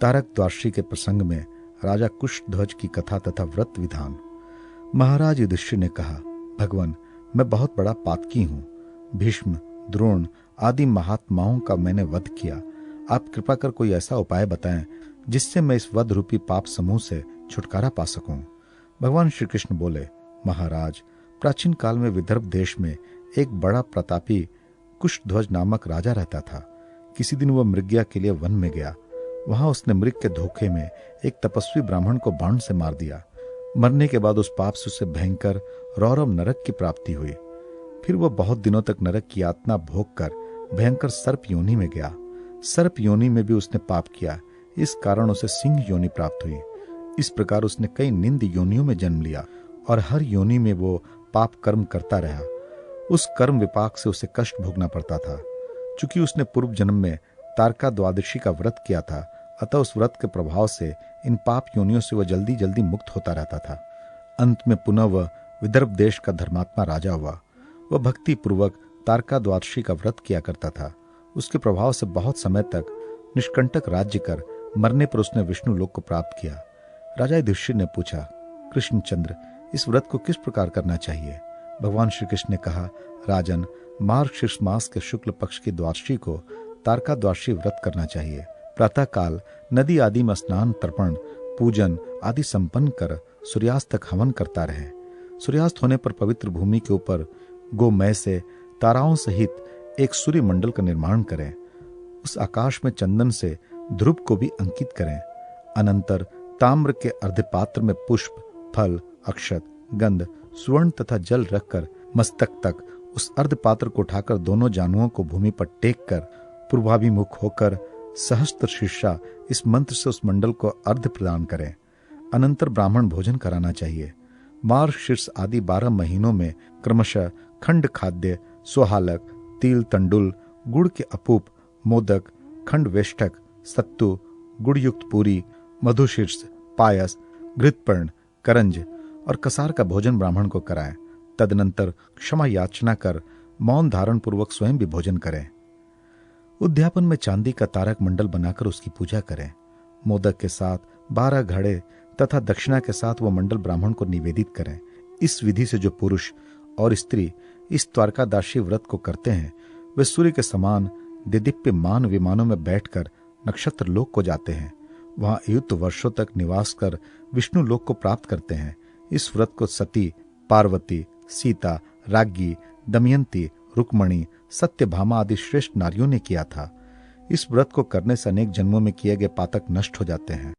तारक द्वादशी के प्रसंग में राजा कुशध्वज की कथा तथा व्रत विधान। महाराज युधिष्ठिर ने कहा, भगवान, मैं बहुत बड़ा पातकी हूं। भीष्म, द्रोण आदि महात्माओं का मैंने वध किया। आप कृपा कर कोई ऐसा उपाय बताएं जिससे मैं इस वध रूपी पाप समूह से छुटकारा पा सकूं। भगवान श्री कृष्ण बोले, महाराज, प्राचीन काल में विदर्भ देश में एक बड़ा प्रतापी कुशध्वज नामक राजा रहता था। किसी दिन वह मृगया के लिए वन में गया। वहां उसने मृग के धोखे में एक तपस्वी ब्राह्मण को बाण से मार दिया। मरने के बाद उस पाप से उसे भयंकर रौरव नरक की प्राप्ति हुई। फिर वह बहुत दिनों तक नरक की यातना भोग कर भयंकर सर्प योनि में गया। सर्प योनि में भी उसने पाप किया। इस कारण उसे सिंह योनि प्राप्त हुई। इस प्रकार उसने कई निंद योनियों में जन्म लिया और हर योनि में वो पाप कर्म करता रहा। उस कर्म विपाक से उसे कष्ट भोगना पड़ता था। चूंकि उसने पूर्व जन्म में तारका द्वादशी का व्रत किया था, अतः उस व्रत के प्रभाव से इन पाप योनियों से वह जल्दी जल्दी मुक्त होता रहता था। अंत में पुनः वह विदर्भ देश का धर्मात्मा राजा हुआ। वह भक्ति पूर्वक तारका द्वादशी का व्रत किया करता था। उसके प्रभाव से बहुत समय तक निष्कंटक राज्य कर मरने पर उसने विष्णु लोक को प्राप्त किया। राजा युधिष्ठिर ने पूछा, कृष्णचंद्र, इस व्रत को किस प्रकार करना चाहिए? भगवान श्री कृष्ण ने कहा, राजन, मार्गशीर्ष मास के शुक्ल पक्ष की द्वादशी को तारका द्वादशी व्रत करना चाहिए। प्रातः काल नदी आदि में स्नान, तर्पण, पूजन आदि संपन्न कर सूर्यास्त तक हवन करता रहे। सूर्यास्त होने पर पवित्र भूमि के ऊपर गोमय से ताराओं सहित एक सूर्य मंडल का निर्माण करें। उस आकाश में चंदन से ध्रुव को भी अंकित करें। अनंतर ताम्र के अर्धपात्र में पुष्प, फल, अक्षत, गंध, स्वर्ण तथा जल रखकर मस्तक तक उस अर्धपात्र को उठाकर दोनों जानुओं को भूमि पर टेक कर पूर्वाभिमुख होकर सहस्त्र शीर्षा इस मंत्र से उस मंडल को अर्ध प्रदान करें। अनंतर ब्राह्मण भोजन कराना चाहिए। मार्गशीर्ष आदि 12 महीनों में क्रमशः खंड खाद्य, सोहालक, तिल, तंडुल, गुड़ के अपूप, मोदक, खंड वेष्टक, सत्तु, गुड़युक्त पूरी, मधुशीर्ष, पायस, घृतपर्ण, करंज और कसार का भोजन ब्राह्मण को कराएं। तदनंतर क्षमा याचना कर मौन धारण पूर्वक स्वयं भी भोजन करें। उद्यापन में चांदी का तारक मंडल बनाकर उसकी पूजा करें। मोदक के साथ 12 घड़े तथा दक्षिणा के साथ वह मंडल ब्राह्मण को निवेदित करें। इस विधि से जो पुरुष और स्त्री इस द्वारकादाशी व्रत को करते हैं, वे सूर्य के समान दिदीप्यमान विमानों में बैठकर नक्षत्र लोक को जाते हैं। वहां अयुत वर्षों तक निवास कर विष्णु लोक को प्राप्त करते हैं। इस व्रत को सती, पार्वती, सीता, राज्ञी, दमयंती, रुक्मणी, सत्यभामा आदि श्रेष्ठ नारियों ने किया था। इस व्रत को करने से अनेक जन्मों में किए गए पातक नष्ट हो जाते हैं।